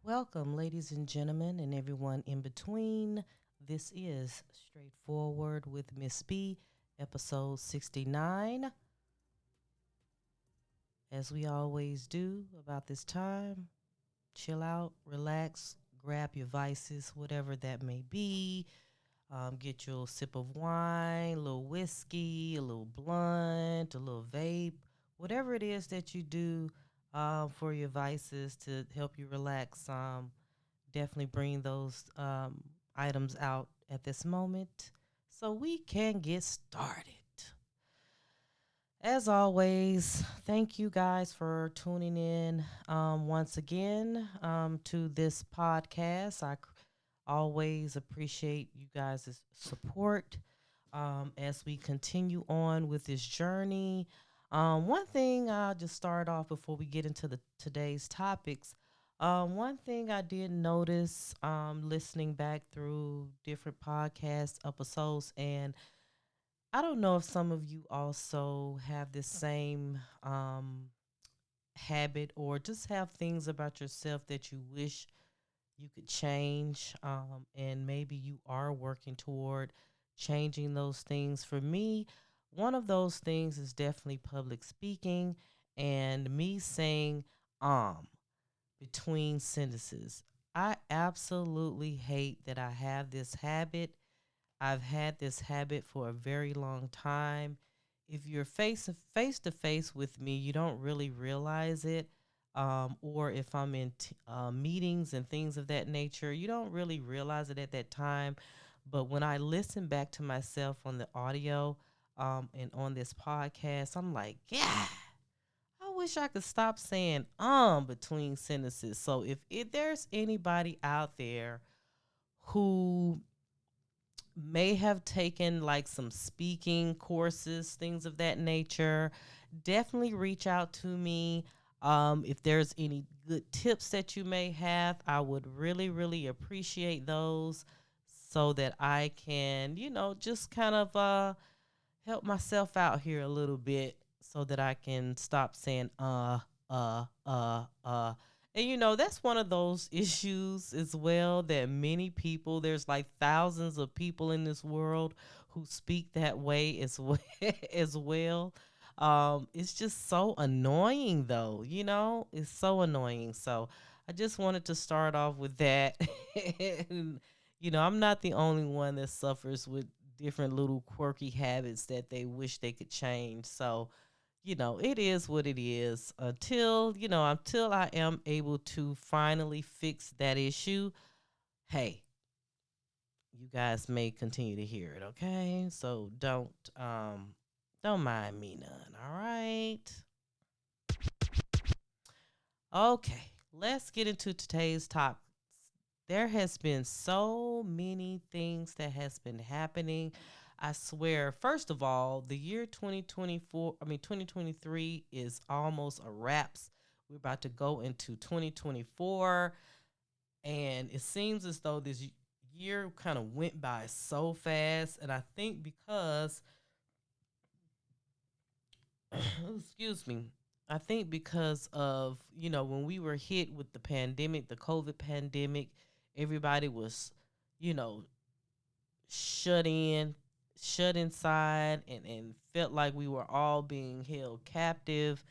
Welcome, ladies and gentlemen, and everyone in between. This is Straightforward with Ms.B, episode 69. As we always do about this time, chill out, relax, grab your vices, whatever that may be. Get your sip of wine, a little whiskey, a little blunt, a little vape, whatever it is that you do for your vices to help you relax. Definitely bring those items out at this moment so we can get started. As always, thank you guys for tuning in once again to this podcast. Always appreciate you guys' support as we continue on with this journey. One thing I'll just start off before we get into the today's topics. One thing I did notice listening back through different podcast episodes, and I don't know if some of you also have this same habit or just have things about yourself that you wish you could change, and maybe you are working toward changing those things. For me, one of those things is definitely public speaking and me saying between sentences. I absolutely hate that I have this habit. I've had this habit for a very long time. If you're face to face with me, you don't really realize it. Or if I'm in meetings and things of that nature, you don't really realize it at that time. But when I listen back to myself on the audio and on this podcast, I'm like, yeah, I wish I could stop saying between sentences. So if there's anybody out there who may have taken like some speaking courses, things of that nature, definitely reach out to me. If there's any good tips that you may have, I would really, really appreciate those so that I can, just kind of help myself out here a little bit so that I can stop saying uh and that's one of those issues as well that many people, there's like thousands of people in this world who speak that way as well as well. It's just so annoying though, it's so annoying. So I just wanted to start off with that. And, I'm not the only one that suffers with different little quirky habits that they wish they could change. So, it is what it is until I am able to finally fix that issue. Hey, you guys may continue to hear it, okay? So don't mind me none, all right? Okay, let's get into today's topic. There has been so many things that has been happening. I swear, first of all, the year 2023 is almost a wraps. We're about to go into 2024, and it seems as though this year kind of went by so fast. And I think because, excuse me, I think because of, when we were hit with the pandemic, the COVID pandemic, everybody was, you know, shut in, shut inside, and felt like we were all being held captive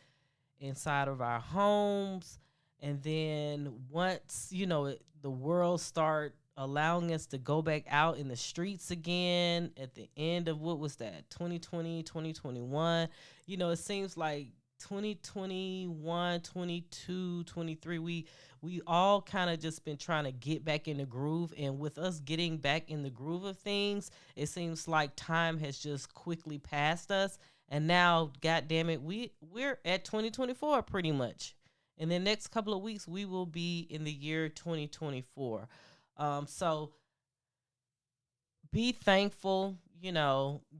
inside of our homes. And then once, the world start allowing us to go back out in the streets again at the end of what was that, 2020, 2021. It seems like 2021, 22, 23. We all kind of just been trying to get back in the groove, and with us getting back in the groove of things, it seems like time has just quickly passed us. And now, god damn it, we're at 2024 pretty much. In the next couple of weeks we will be in the year 2024. So be thankful.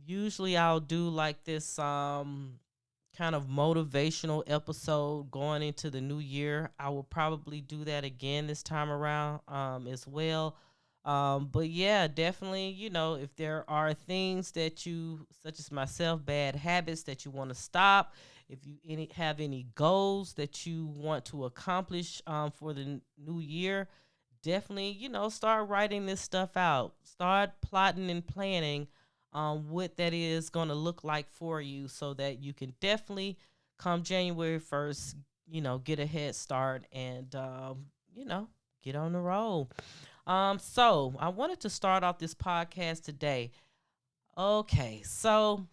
Usually I'll do like this kind of motivational episode going into the new year. I will probably do that again this time around as well. But yeah, definitely, if there are things that you, such as myself, bad habits that you want to stop, If you have any goals that you want to accomplish for the new year, definitely, start writing this stuff out. Start plotting and planning what that is going to look like for you so that you can definitely come January 1st, get a head start and, get on the road. So I wanted to start off this podcast today. Okay, so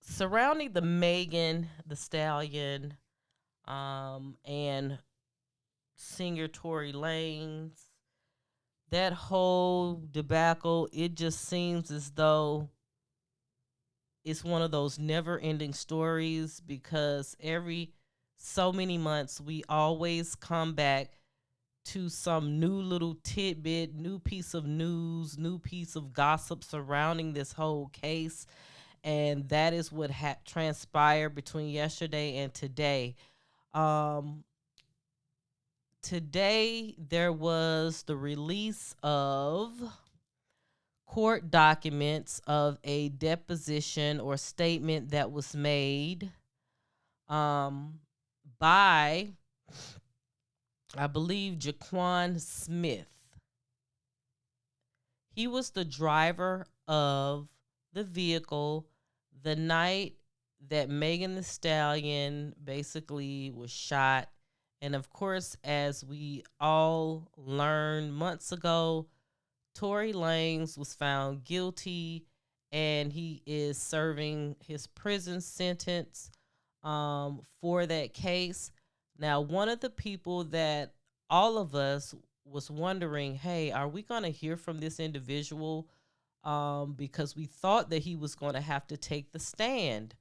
surrounding the Megan, the Stallion, and singer Tory Lanez, that whole debacle, it just seems as though it's one of those never ending stories because every so many months we always come back to some new little tidbit, new piece of news, new piece of gossip surrounding this whole case. And that is what transpired between yesterday and today. Um, Today, there was the release of court documents of a deposition or statement that was made um, by, I believe, Jaquan Smith. He was the driver of the vehicle the night that Megan Thee Stallion basically was shot. And of course, as we all learned months ago, Tory Lanez was found guilty and he is serving his prison sentence for that case. Now, one of the people that all of us was wondering, hey, are we going to hear from this individual? Because we thought that he was going to have to take the stand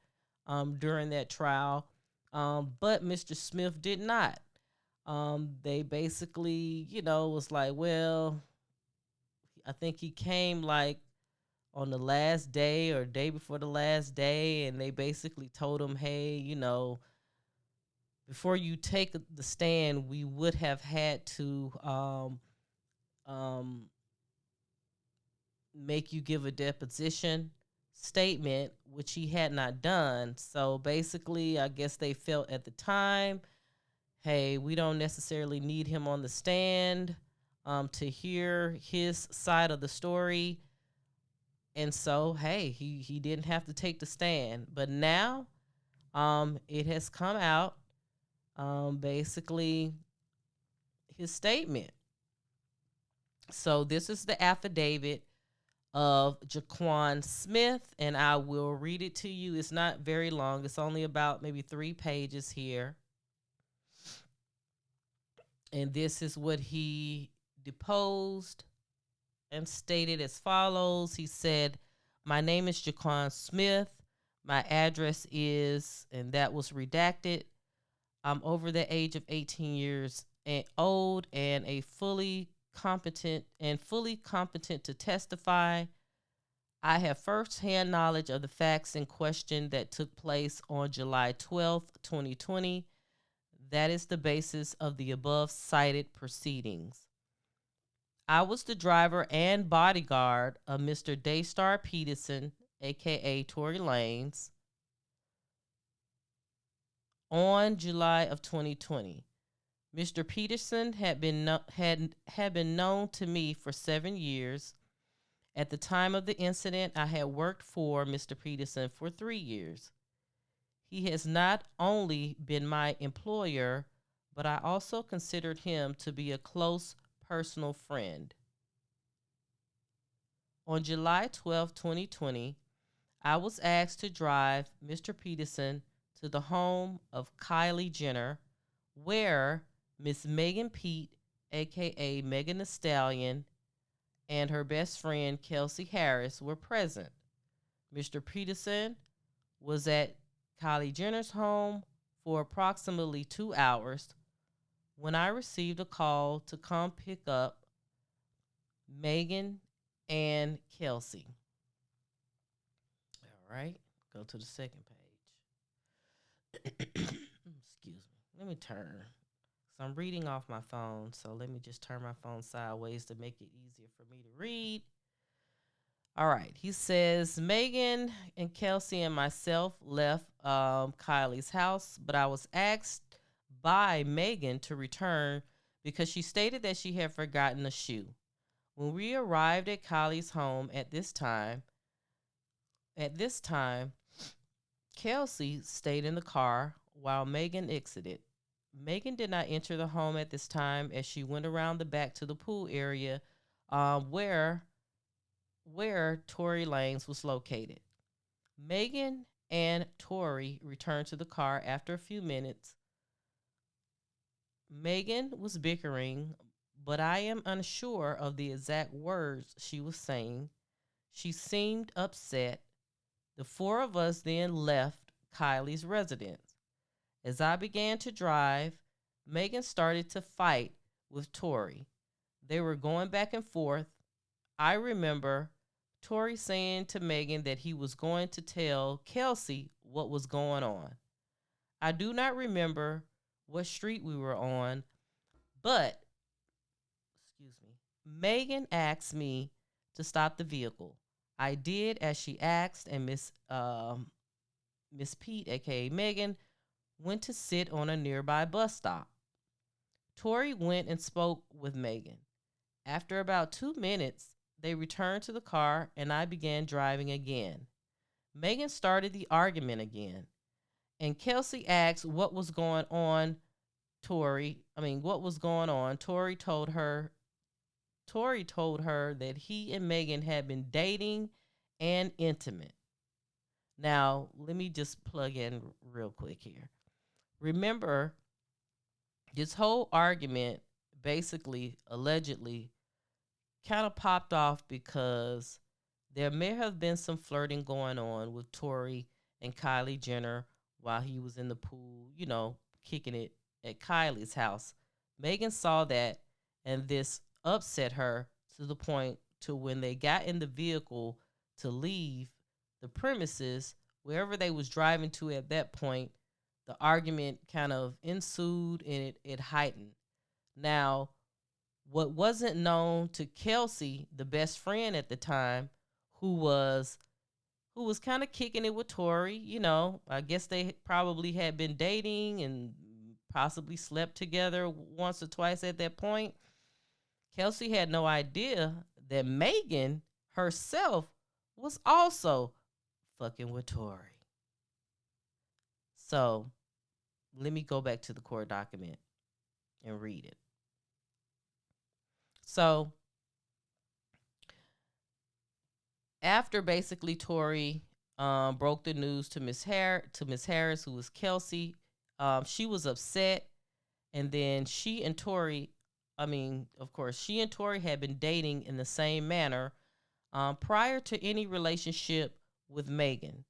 during that trial. But Mr. Smith did not. They basically, was like, well, I think he came like on the last day or day before the last day, and they basically told him, hey, before you take the stand, we would have had to um, make you give a deposition statement, which he had not done. So basically, I guess they felt at the time, hey, we don't necessarily need him on the stand to hear his side of the story. And so, hey, he didn't have to take the stand. But now it has come out, basically, his statement. So this is the affidavit of Jaquan Smith, and I will read it to you. It's not very long. It's only about maybe 3 pages here. And this is what he deposed and stated as follows. He said, my name is Jaquan Smith. My address is, and that was redacted. I'm over the age of 18 years and old and fully competent to testify. I have firsthand knowledge of the facts in question that took place on July 12th, 2020. That is the basis of the above cited proceedings. I was the driver and bodyguard of Mr. Daystar Pardison, a.k.a. Tory Lanez, on July of 2020. Mr. Pardison had been known to me for 7 years. At the time of the incident, I had worked for Mr. Pardison for 3 years. He has not only been my employer, but I also considered him to be a close personal friend. On July 12, 2020, I was asked to drive Mr. Pardison to the home of Kylie Jenner, where Miss Megan Pete, a.k.a. Megan Thee Stallion, and her best friend Kelsey Harris were present. Mr. Pardison was at Kylie Jenner's home for approximately 2 hours when I received a call to come pick up Megan and Kelsey. All right, go to the second page. Excuse me. Let me turn. So I'm reading off my phone, so let me just turn my phone sideways to make it easier for me to read. All right. He says Megan and Kelsey and myself left Kylie's house, but I was asked by Megan to return because she stated that she had forgotten a shoe. When we arrived at Kylie's home at this time, Kelsey stayed in the car while Megan exited. Megan did not enter the home at this time as she went around the back to the pool area where Tory Lanez was located. Megan and Torey returned to the car after a few minutes. Megan was bickering, but I am unsure of the exact words she was saying. She seemed upset. The four of us then left Kylie's residence. As I began to drive, Megan started to fight with Torey. They were going back and forth. I remember Torey saying to Megan that he was going to tell Kelsey what was going on. I do not remember what street we were on, but Megan asked me to stop the vehicle. I did as she asked, and Miss Pete, aka Megan, went to sit on a nearby bus stop. Torey went and spoke with Megan. After about 2 minutes, they returned to the car and I began driving again. Megan started the argument again, and Kelsey asked what was going on. What was going on? Torey told her that he and Megan had been dating and intimate. Now, let me just plug in real quick here. Remember, this whole argument basically, allegedly, kind of popped off because there may have been some flirting going on with Torey and Kylie Jenner while he was in the pool, kicking it at Kylie's house. Megan saw that, and this upset her to the point to when they got in the vehicle to leave the premises, wherever they was driving to at that point, the argument kind of ensued and it heightened. Now, what wasn't known to Kelsey, the best friend at the time, who was kind of kicking it with Torey, I guess they probably had been dating and possibly slept together once or twice at that point. Kelsey had no idea that Megan herself was also fucking with Torey. So let me go back to the court document and read it. So after basically Torey broke the news to Miss Harris, who was Kelsey, she was upset, and then she and Torey had been dating in the same manner prior to any relationship with Megan.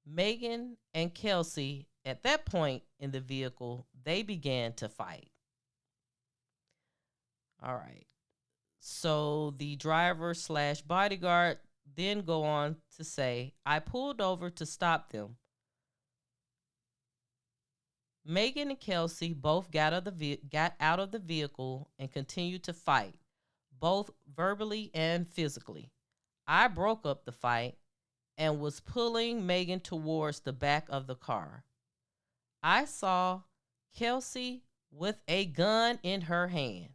Megan and Kelsey, at that point in the vehicle, they began to fight. All right. So the driver / bodyguard then go on to say, I pulled over to stop them. Megan and Kelsey both got out of the vehicle and continued to fight, both verbally and physically. I broke up the fight and was pulling Megan towards the back of the car. I saw Kelsey with a gun in her hand.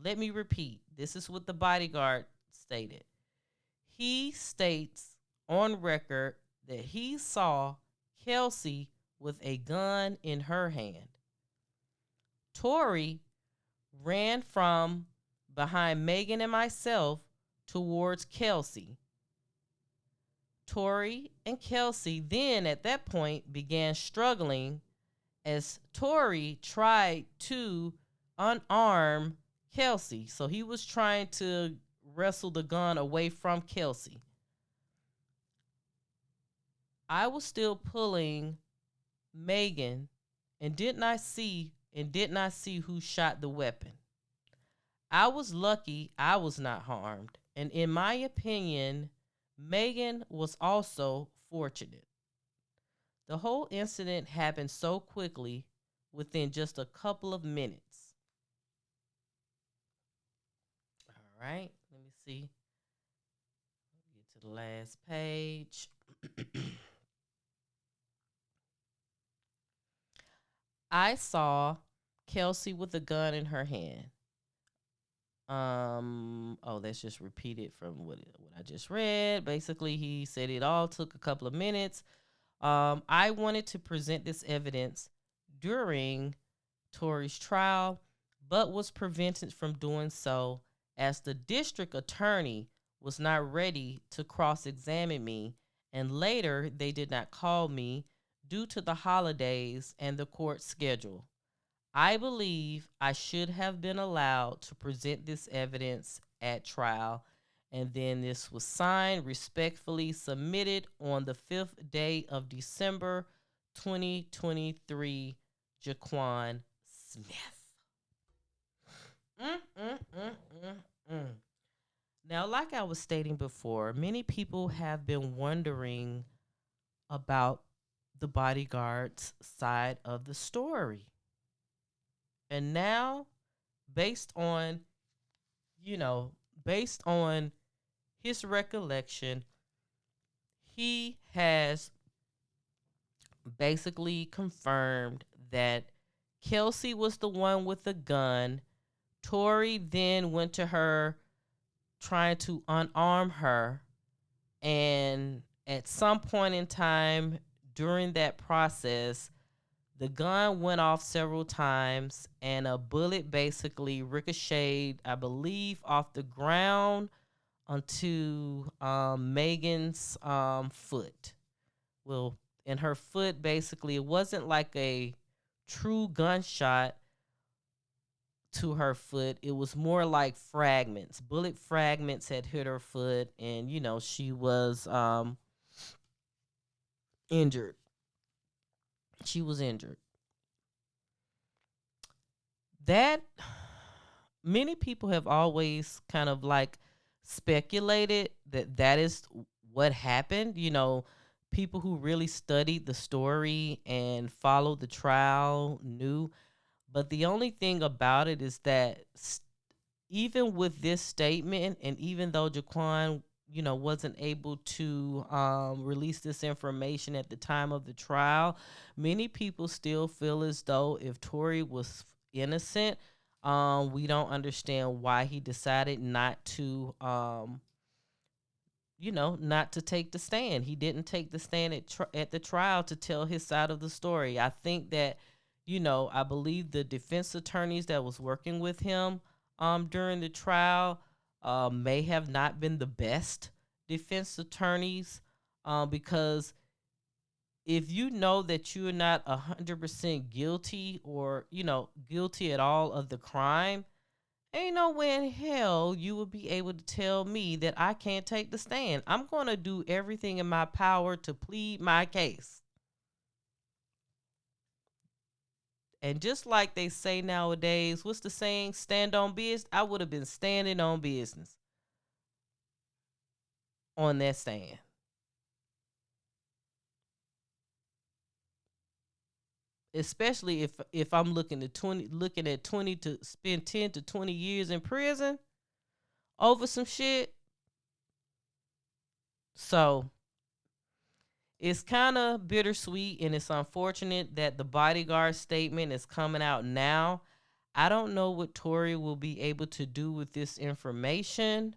Let me repeat. This is what the bodyguard stated. He states on record that he saw Kelsey with a gun in her hand. Torey ran from behind Megan and myself towards Kelsey. Torey and Kelsey then at that point began struggling as Torey tried to unarm Kelsey. So he was trying to wrestle the gun away from Kelsey. I was still pulling Megan and did not see who shot the weapon. I was lucky I was not harmed, and in my opinion, Megan was also fortunate. The whole incident happened so quickly within just a couple of minutes. All right, let me see. the last page. I saw Kelsey with a gun in her hand. Oh, that's just repeated from what I just read. Basically, he said it all took a couple of minutes. I wanted to present this evidence during Torey's trial, but was prevented from doing so as the district attorney was not ready to cross-examine me, and later they did not call me due to the holidays and the court schedule. I believe I should have been allowed to present this evidence at trial, and then this was signed, respectfully submitted on the 5th day of December 2023, Jaquan Smith. Mm, mm, mm, mm, mm. Now, like I was stating before, many people have been wondering about the bodyguard's side of the story. And now, based on, you know, based on his recollection, he has basically confirmed that Kelsey was the one with the gun. Torey then went to her trying to unarm her. And at some point in time during that process, the gun went off several times and a bullet basically ricocheted, I believe, off the ground onto Megan's foot. Well, in her foot, basically, it wasn't like a true gunshot to her foot. It was more like fragments. Bullet fragments had hit her foot, and she was injured. She was injured. That many people have always kind of like speculated that is what happened. People who really studied the story and followed the trial knew. But the only thing about it is that even with this statement, and even though Jaquan, wasn't able to release this information at the time of the trial, many people still feel as though if Torey was innocent, we don't understand why he decided not to, not to take the stand. He didn't take the stand at the trial to tell his side of the story. I think that, I believe the defense attorneys that was working with him during the trial may have not been the best defense attorneys, because if you know that you're not 100% guilty or, guilty at all of the crime, ain't no way in hell you would be able to tell me that I can't take the stand. I'm going to do everything in my power to plead my case. And just like they say nowadays, what's the saying? Stand on business. I would have been standing on business on that stand. Especially if I'm looking at 20 to spend 10 to 20 years in prison over some shit. So it's kind of bittersweet, and it's unfortunate that the bodyguard statement is coming out now. I don't know what Torey will be able to do with this information.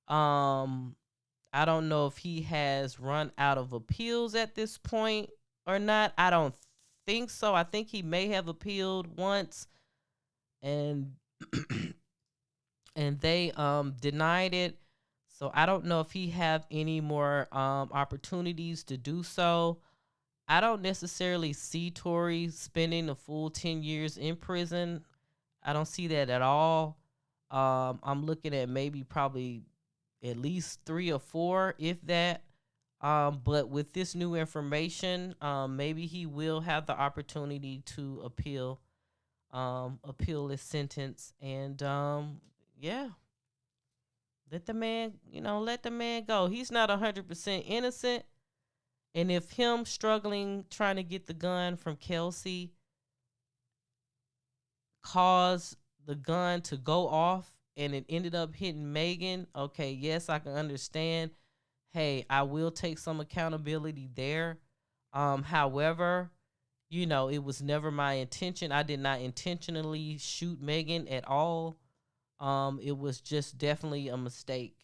I don't know if he has run out of appeals at this point or not. I don't think so. I think he may have appealed once, and and they denied it. So I don't know if he have any more opportunities to do so. I don't necessarily see Torey spending the full 10 years in prison. I don't see that at all. I'm looking at maybe probably at least 3 or 4, if that. But with this new information, maybe he will have the opportunity to appeal his sentence, and yeah, let the man go. He's not 100% innocent, and if him struggling trying to get the gun from Kelsey caused the gun to go off and it ended up hitting Megan, okay, yes, I can understand hey, I will take some accountability there. However, it was never my intention. I did not intentionally shoot Megan at all. It was just definitely a mistake.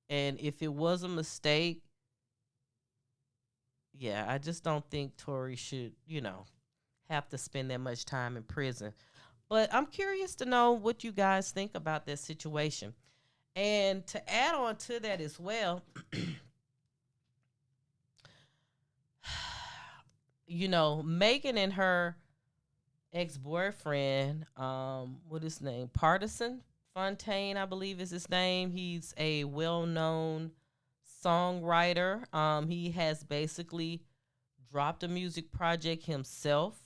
And if it was a mistake, yeah, I just don't think Torey should, have to spend that much time in prison. But I'm curious to know what you guys think about that situation. And to add on to that as well, Megan and her ex-boyfriend, what is his name? Pardison Fontaine, I believe is his name. He's a well-known songwriter. He has basically dropped a music project himself.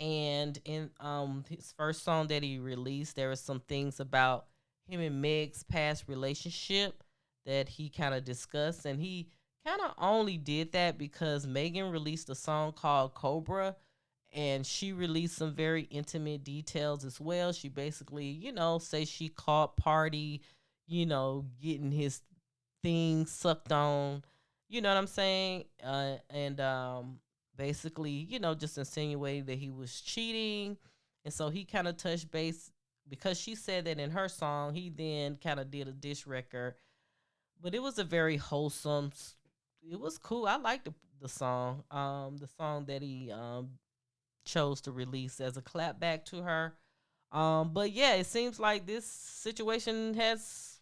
And in his first song that he released, there were some things about him and Meg's past relationship that he kind of discussed. And he kind of only did that because Megan released a song called Cobra, and she released some very intimate details as well. She basically, say she caught Party, getting his thing sucked on. You know what I'm saying? And basically, just insinuating that he was cheating. And so he kind of touched base because she said that in her song, he then kind of did a diss record. But it was a very wholesome. It was cool. I liked the song. The song that he chose to release as a clapback to her. But yeah, it seems like this situation has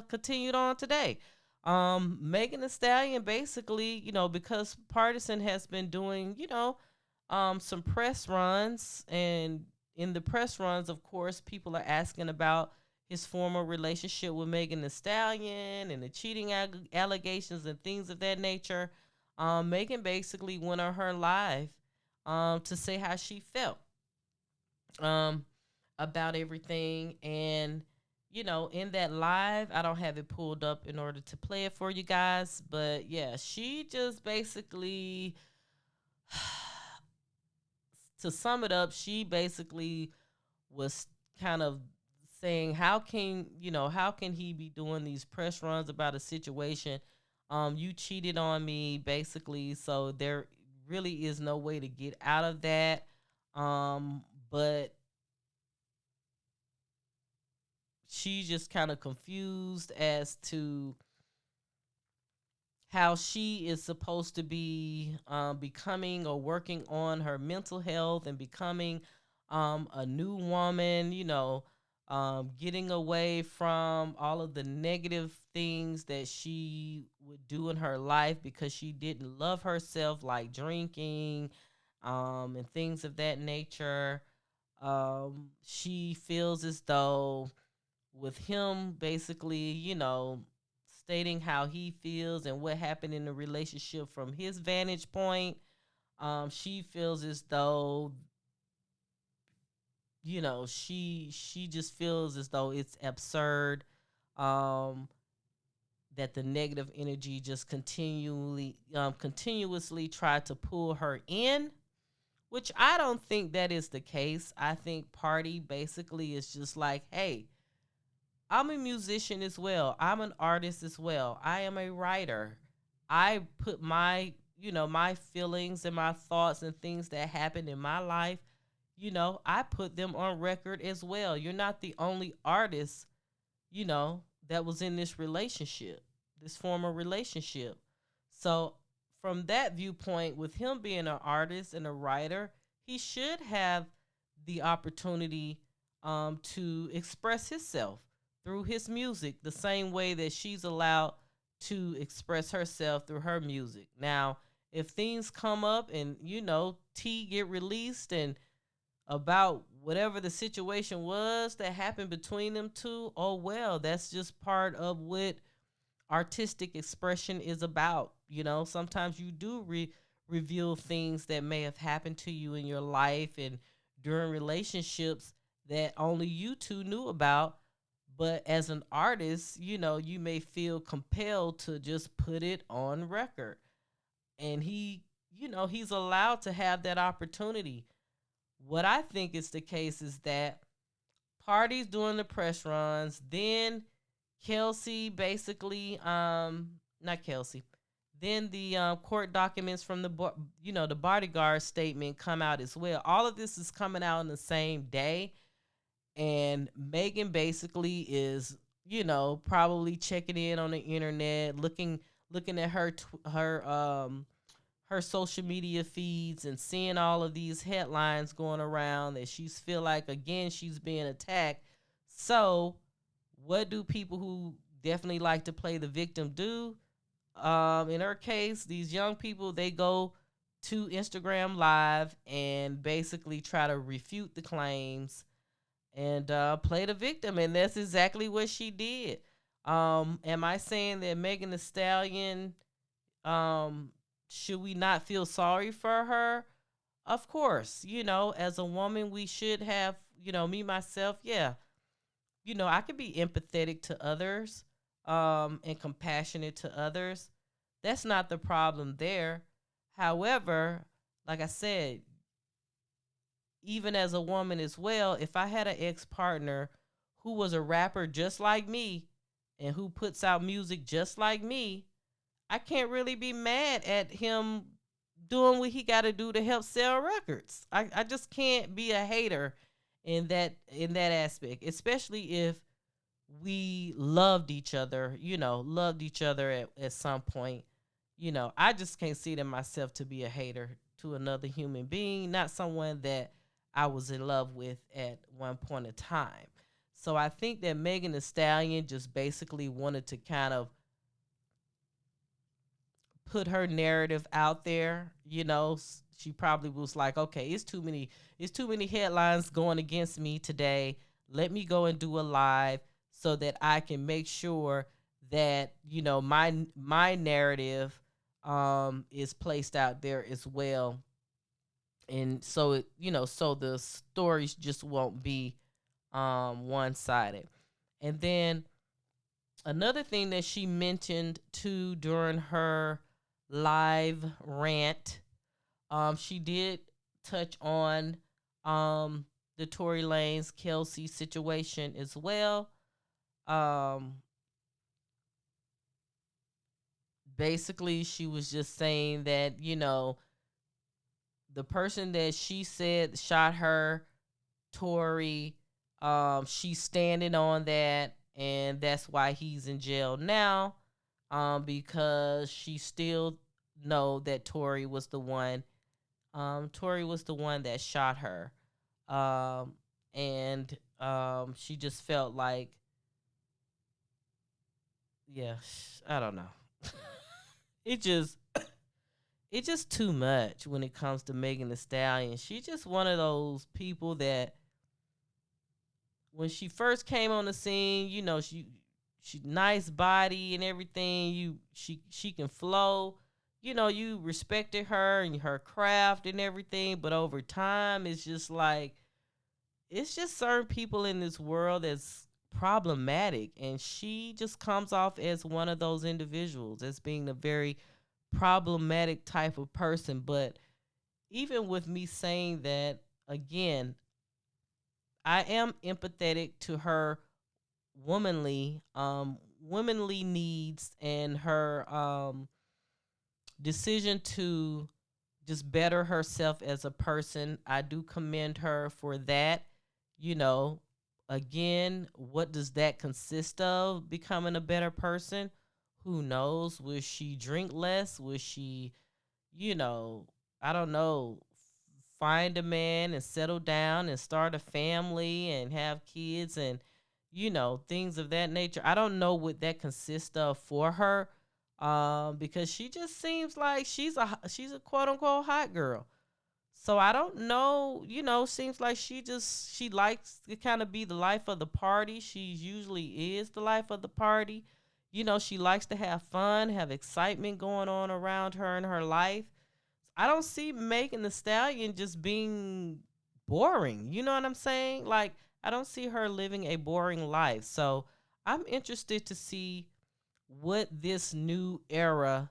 continued on today. Megan Thee Stallion basically, because Pardison has been doing, some press runs, and in the press runs, of course, people are asking about his former relationship with Megan Thee Stallion and the cheating allegations and things of that nature. Megan basically went on her live to say how she felt um, about everything. And, in that live, I don't have it pulled up in order to play it for you guys. But yeah, she just basically, to sum it up, she basically was kind of saying, how can he be doing these press runs about a situation? You cheated on me, basically, so there really is no way to get out of that. But she's just kind of confused as to how she is supposed to be becoming or working on her mental health and becoming a new woman, getting away from all of the negative things that she would do in her life because she didn't love herself, like drinking and things of that nature. She feels as though with him basically, stating how he feels and what happened in the relationship from his vantage point, she feels as though, she just feels as though it's absurd, um, that the negative energy just continuously tried to pull her in, which I don't think that is the case. I think Party basically is just like, hey, I'm a musician as well. I'm an artist as well. I am a writer. I put my feelings and my thoughts and things that happened in my life, I put them on record as well. You're not the only artist, that was in this relationship, this former relationship. So, from that viewpoint, with him being an artist and a writer, he should have the opportunity to express himself through his music the same way that she's allowed to express herself through her music. Now, if things come up and, T get released and about whatever the situation was that happened between them two, oh well, that's just part of what artistic expression is about. Sometimes you do reveal things that may have happened to you in your life and during relationships that only you two knew about. But as an artist, you may feel compelled to just put it on record. And he's allowed to have that opportunity. What I think is the case is that Party's doing the press runs, then Kelsey basically not Kelsey. Then the court documents from the bodyguard statement come out as well. All of this is coming out on the same day, and Megan basically is, probably checking in on the internet, looking at her social media feeds and seeing all of these headlines going around that she's feel like, again, she's being attacked. So what do people who definitely like to play the victim do? In her case, these young people, they go to Instagram Live and basically try to refute the claims and play the victim, and that's exactly what she did. Am I saying that Megan Thee Stallion, um, should we not feel sorry for her? Of course, as a woman, we should have, me myself, yeah, I could be empathetic to others, and compassionate to others. That's not the problem there. However, like I said, even as a woman as well, if I had an ex partner who was a rapper just like me and who puts out music just like me, I can't really be mad at him doing what he got to do to help sell records. I just can't be a hater in that aspect, especially if we loved each other at some point. I just can't see it in myself to be a hater to another human being, not someone that I was in love with at one point in time. So I think that Megan Thee Stallion just basically wanted to kind of put her narrative out there. She probably was like, okay, it's too many headlines going against me today. Let me go and do a live so that I can make sure that my narrative is placed out there as well, and so so the stories just won't be one sided. And then another thing that she mentioned too during her live rant, she did touch on the Tory Lanez Kelsey situation as well. Um, Basically, she was just saying that the person that she said shot her, Torey, she's standing on that, and that's why he's in jail now, because she still know that Torey was the one. Torey was the one that shot her, um, and she just felt like, yeah, I don't know. it just it's just too much when it comes to Megan Thee Stallion. She's just one of those people that when she first came on the scene, she nice body and everything. She can flow. You respected her and her craft and everything, but over time it's just like it's just certain people in this world that's problematic, and she just comes off as one of those individuals as being a very problematic type of person. But even with me saying that, again, I am empathetic to her womanly needs and her decision to just better herself as a person. I do commend her for that. You know, Again, what does that consist of? Becoming a better person? Who knows? Will she drink less? Will she, you know, I don't know, find a man and settle down and start a family and have kids and, things of that nature? I don't know what that consists of for her, because she just seems like she's a quote unquote hot girl. So I don't know, seems like she likes to kind of be the life of the party. She usually is the life of the party. She likes to have fun, have excitement going on around her in her life. I don't see Megan the Stallion just being boring. You know what I'm saying? Like, I don't see her living a boring life. So I'm interested to see what this new era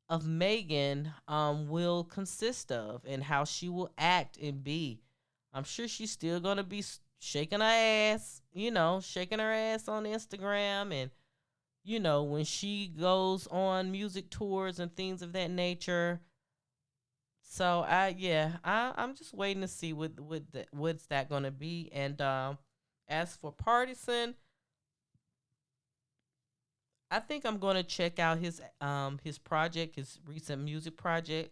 of Megan will consist of and how she will act and be. I'm sure she's still going to be shaking her ass, shaking her ass on Instagram and, when she goes on music tours and things of that nature. So I'm just waiting to see what's that gonna be. And as for Pardison, I think I'm gonna check out his project, his recent music project,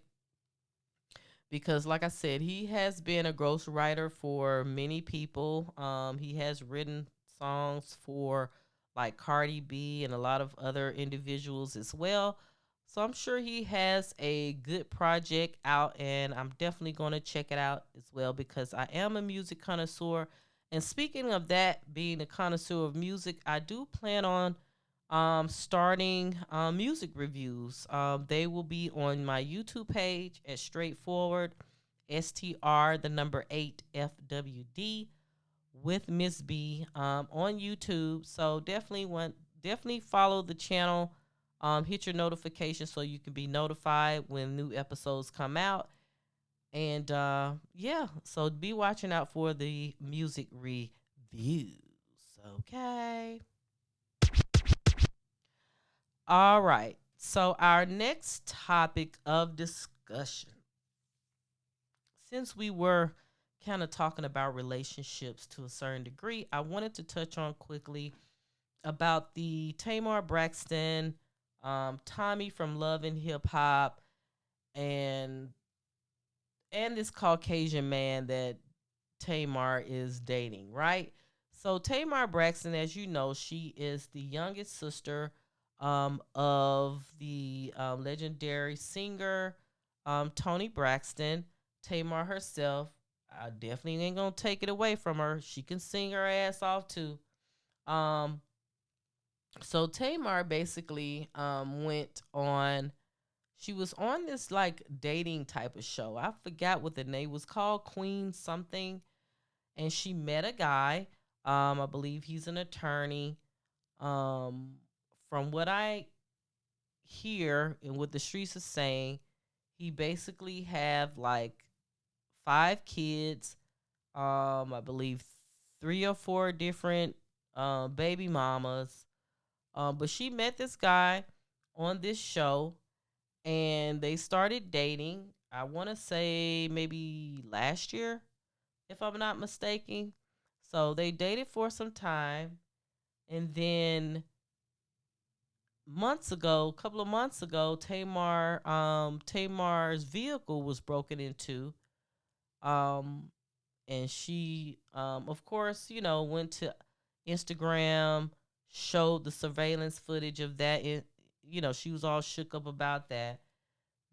because like I said, he has been a ghostwriter for many people. He has written songs for like Cardi B and a lot of other individuals as well. So I'm sure he has a good project out, and I'm definitely going to check it out as well because I am a music connoisseur. And speaking of that, being a connoisseur of music, I do plan on starting music reviews. They will be on my YouTube page at Straightforward STR the number 8 FWD with Ms.B on YouTube. So definitely follow the channel. Hit your notifications so you can be notified when new episodes come out. And yeah, so be watching out for the music reviews. Okay. All right. So our next topic of discussion, since we were kind of talking about relationships to a certain degree, I wanted to touch on quickly about the Tamar Braxton, Tommie from Love and Hip Hop, and this Caucasian man that Tamar is dating, right? So Tamar Braxton, as you know, she is the youngest sister of the legendary singer Toni Braxton. Tamar herself, I definitely ain't gonna take it away from her. She can sing her ass off too. Um, so Tamar basically went on. She was on this like dating type of show. I forgot what the name was called, Queen something, and she met a guy. I believe he's an attorney. Um, from what I hear and what the streets are saying, he basically have like 5 kids. I believe 3 or 4 different baby mamas. But she met this guy on this show, and they started dating. I want to say maybe last year, if I'm not mistaken. So they dated for some time, and then a couple of months ago, Tamar's vehicle was broken into. Um, and she, of course, went to Instagram, showed the surveillance footage of that. She was all shook up about that.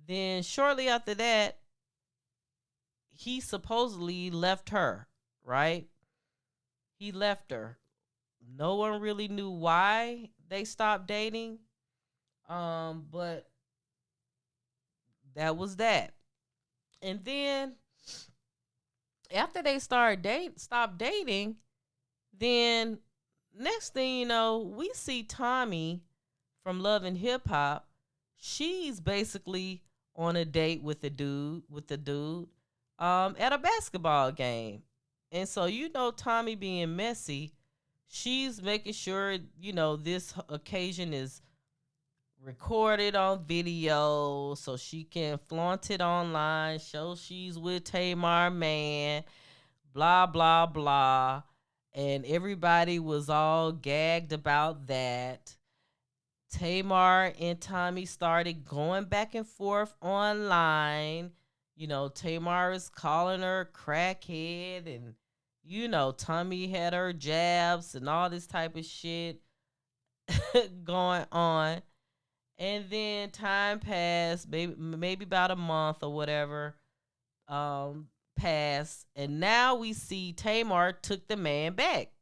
Then shortly after that, he supposedly left her, right? He left her. No one really knew why they stopped dating. But that was that. And then after they stopped dating, then next thing you know, we see Tommie from Love and Hip Hop. She's basically on a date with the dude at a basketball game. And so Tommie being messy, she's making sure this occasion is recorded on video so she can flaunt it online, show she's with Tamar man, blah blah blah. And everybody was all gagged about that. Tamar and Tommie started going back and forth online. Tamar is calling her crackhead, and Tommie had her jabs and all this type of shit going on. And then time passed, maybe about a month or whatever, passed, and now we see Tamar took the man back.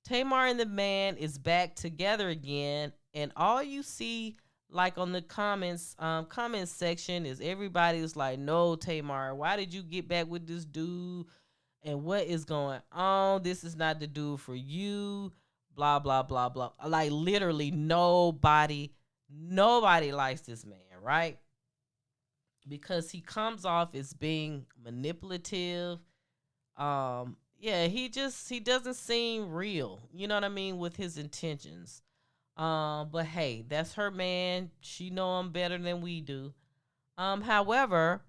Tamar and the man is back together again, and all you see like on the comments section is everybody's like, "No, Tamar, why did you get back with this dude? And what is going on? This is not the dude for you." Blah blah blah blah. Like literally nobody likes this man, right? Because he comes off as being manipulative. Yeah, he doesn't seem real. You know what I mean, with his intentions. But hey, that's her man. She know him better than we do. However,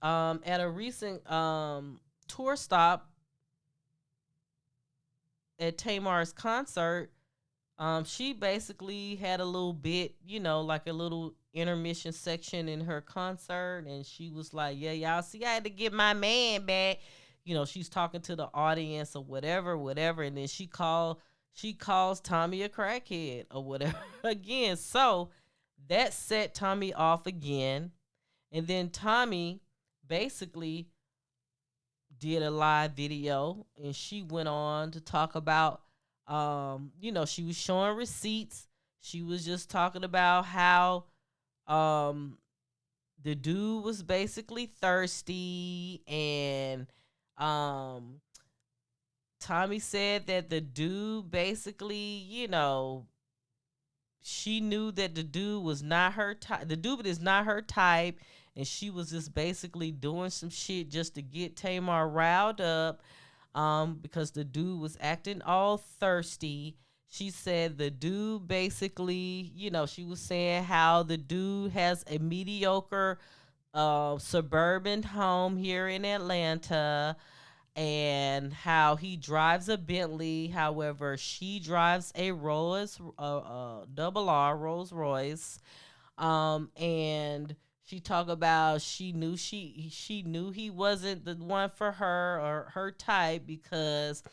at a recent tour stop at Tamar's concert, she basically had a little bit, like a little intermission section in her concert, and she was like, "Yeah, y'all see, I had to get my man back." She's talking to the audience or whatever, whatever, and then she calls Tommie a crackhead or whatever again. So that set Tommie off again, and then Tommie basically did a live video, and she went on to talk about she was showing receipts. She was just talking about how um the dude was basically thirsty, and um Tommie said that the dude basically, she knew that the dude was not her type. The dude is not her type, and she was just basically doing some shit just to get Tamar riled up, because the dude was acting all thirsty. She said the dude basically, she was saying how the dude has a mediocre suburban home here in Atlanta, and how he drives a Bentley. However, she drives a double R Rolls Royce. And she talked about she knew he wasn't the one for her or her type, because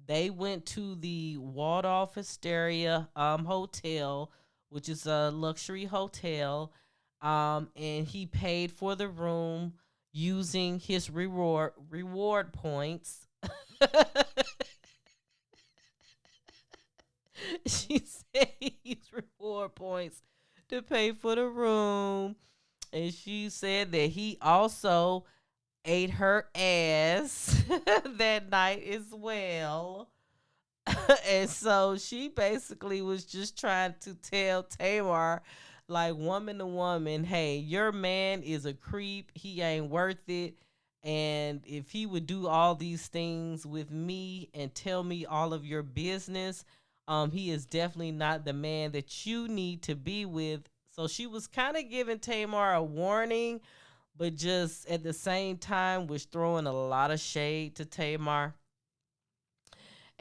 they went to the Waldorf Astoria hotel, which is a luxury hotel, and he paid for the room using his reward points. She said he used reward points to pay for the room, and she said that he also ate her ass that night as well. And so she basically was just trying to tell Tamar, like woman to woman, hey, your man is a creep. He ain't worth it. And if he would do all these things with me and tell me all of your business, he is definitely not the man that you need to be with. So she was kind of giving Tamar a warning, but just at the same time was throwing a lot of shade to Tamar.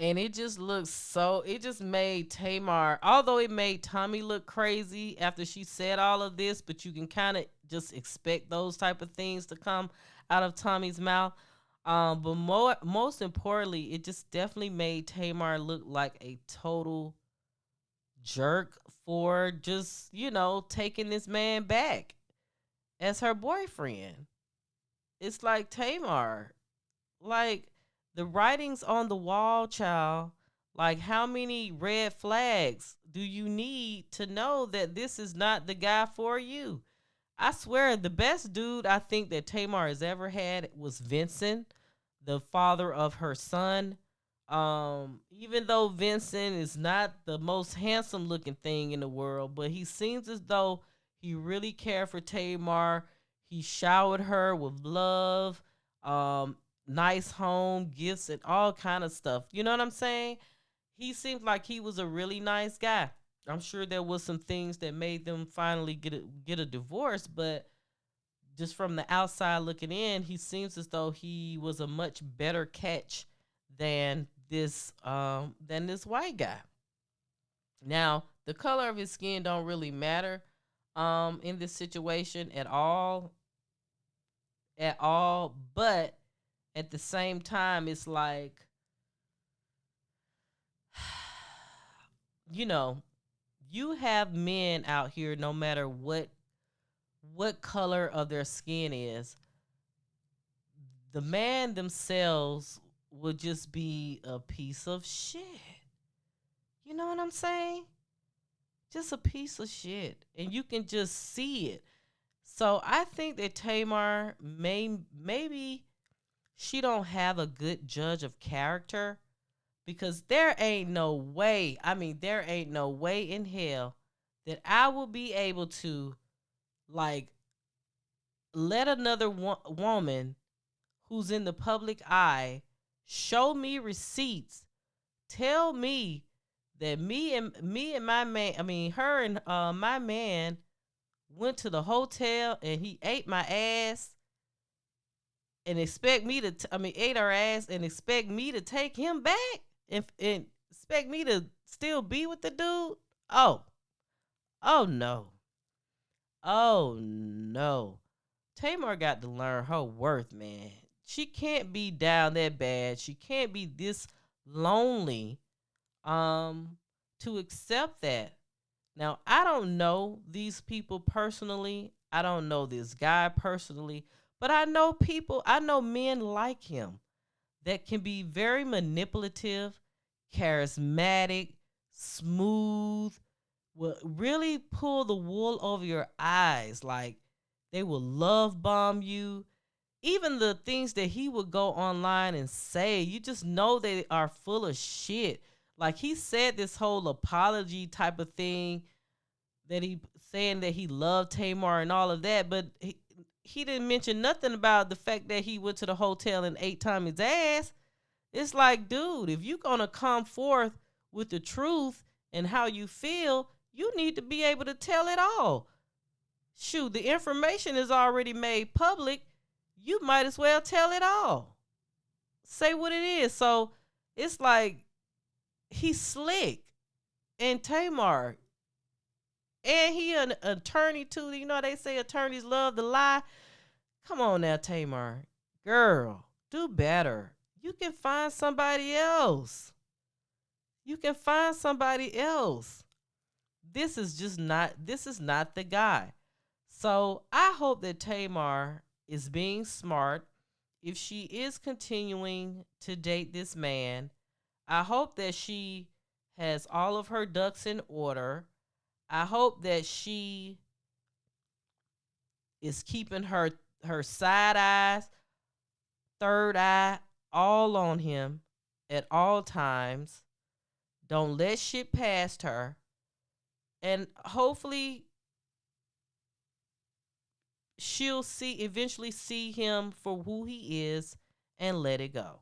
And it just made Tamar, although it made Tommie look crazy after she said all of this, but you can kind of just expect those type of things to come out of Tommie's mouth. But most importantly, it just definitely made Tamar look like a total jerk for just, taking this man back as her boyfriend. It's like, Tamar, like, the writing's on the wall, child. Like, how many red flags do you need to know that this is not the guy for you? I swear, the best dude I think that Tamar has ever had was Vincent, the father of her son. Even though Vincent is not the most handsome looking thing in the world, but he seems as though he really cared for Tamar. He showered her with love, nice home, gifts, and all kind of stuff. You know what I'm saying? He seemed like he was a really nice guy. I'm sure there was some things that made them finally get a divorce, but just from the outside looking in, he seems as though he was a much better catch than this white guy. Now, the color of his skin don't really matter in this situation at all, but at the same time, it's like, you know, you have men out here, no matter what color of their skin is, the man themselves would just be a piece of shit. You know what I'm saying? Just a piece of shit. And you can just see it. So I think that Tamar maybe she don't have a good judge of character, because there ain't no way. I mean, there ain't no way in hell that I will be able to, like, let another woman who's in the public eye show me receipts, tell me that me and my man, I mean her and my man went to the hotel and he ate my ass and expect me to ate our ass and expect me to take him back and expect me to still be with the dude. Oh, oh no. Oh no. Tamar got to learn her worth, man. She can't be down that bad. She can't be this lonely to accept that. Now, I don't know these people personally. I don't know this guy personally, but I know men like him that can be very manipulative, charismatic, smooth, will really pull the wool over your eyes. Like they will love bomb you. Even the things that he would go online and say, you just know they are full of shit. Like he said this whole apology type of thing that he saying that he loved Tamar and all of that, but he didn't mention nothing about the fact that he went to the hotel and ate Tommie's ass. It's like, dude, if you're gonna come forth with the truth and how you feel, you need to be able to tell it all. Shoot, the information is already made public. You might as well tell it all. Say what it is. So it's like he's slick. And Tamar, and he an attorney too. You know they say attorneys love to lie. Come on now, Tamar. Girl, do better. You can find somebody else. You can find somebody else. This is not the guy. So I hope that Tamar is being smart. If she is continuing to date this man, I hope that she has all of her ducks in order. I hope that she is keeping her side eyes, third eye, all on him at all times. Don't let shit past her. And hopefully she'll eventually see him for who he is and let it go.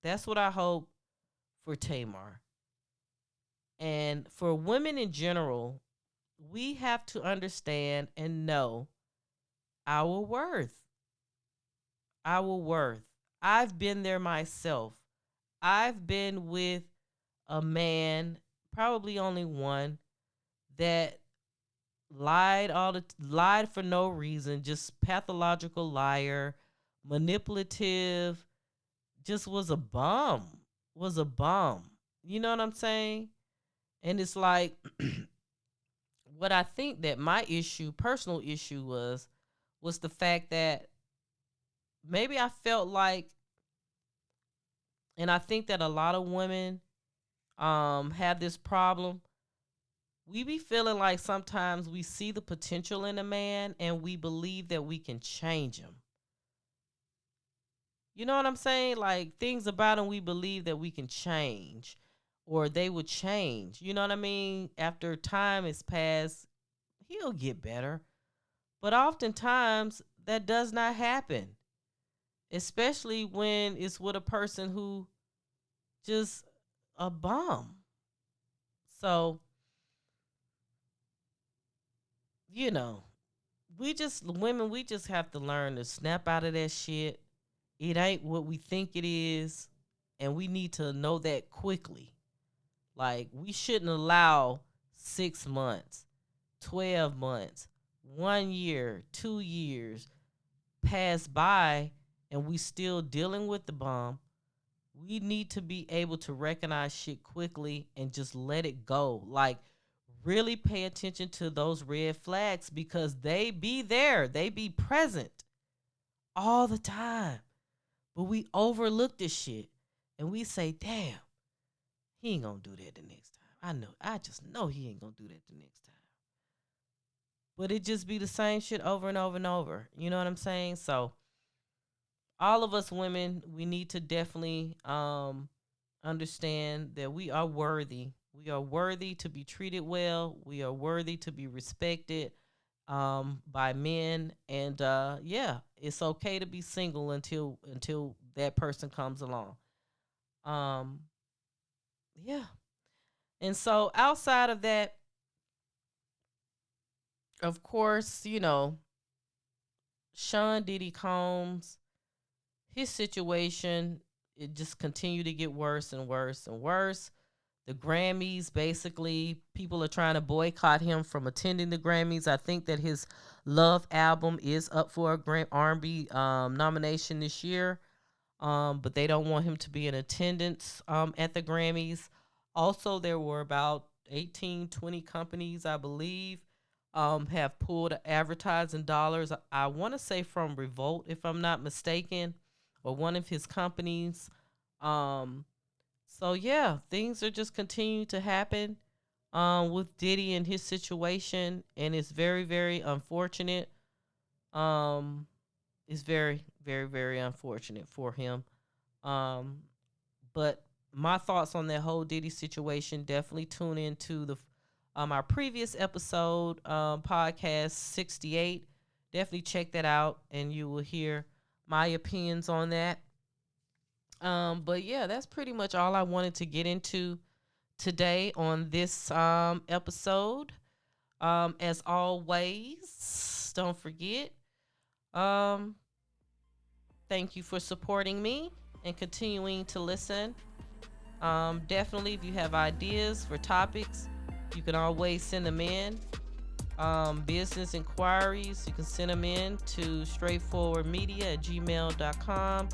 That's what I hope for Tamar. And for women in general, we have to understand and know our worth. Our worth. I've been there myself. I've been with a man, probably only one, that lied for no reason, just pathological liar, manipulative, just was a bum. Was a bum. You know what I'm saying? And it's like what I think that my personal issue was the fact that maybe I felt like, and I think that a lot of women have this problem. We be feeling like sometimes we see the potential in a man and we believe that we can change him. You know what I'm saying? Like things about him we believe that we can change or they would change. You know what I mean? After time has passed, he'll get better. But oftentimes that does not happen, especially when it's with a person who just a bum. So, you know, we just have to learn to snap out of that shit. It ain't what we think it is, and we need to know that quickly. Like we shouldn't allow 6 months, 12 months, 1 year, 2 years pass by and we still dealing with the bomb. We need to be able to recognize shit quickly and just let it go. Like really pay attention to those red flags because they be there. They be present all the time. But we overlook this shit and we say, damn, he ain't gonna do that the next time. I just know he ain't gonna do that the next time. But it just be the same shit over and over and over. You know what I'm saying? So all of us women, we need to definitely understand that we are worthy. We are worthy to be treated well. We are worthy to be respected by men. And yeah, it's okay to be single until that person comes along. Yeah. And so outside of that, of course, Sean Diddy Combs, his situation, it just continued to get worse and worse and worse. The Grammys, basically, people are trying to boycott him from attending the Grammys. I think that his Love album is up for a R&B nomination this year, but they don't want him to be in attendance at the Grammys. Also, there were about 18, 20 companies, I believe, have pulled advertising dollars. I want to say from Revolt, if I'm not mistaken, or one of his companies. So yeah, things are just continuing to happen with Diddy and his situation, and it's very, very unfortunate. Um, it's very, very, very unfortunate for him. Um, but my thoughts on that whole Diddy situation, definitely tune into the our previous episode, podcast 68. Definitely check that out, and you will hear my opinions on that. But yeah, that's pretty much all I wanted to get into today on this episode. As always, don't forget, um, thank you for supporting me and continuing to listen. Definitely, if you have ideas for topics, you can always send them in. Business inquiries, you can send them in to straightforwardmedia@gmail.com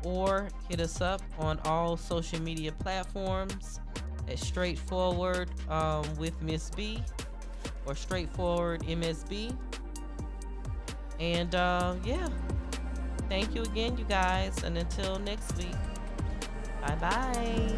or hit us up on all social media platforms at straightforward with Ms.B or straightforward Ms.B. And yeah, thank you again, you guys. And until next week, bye bye.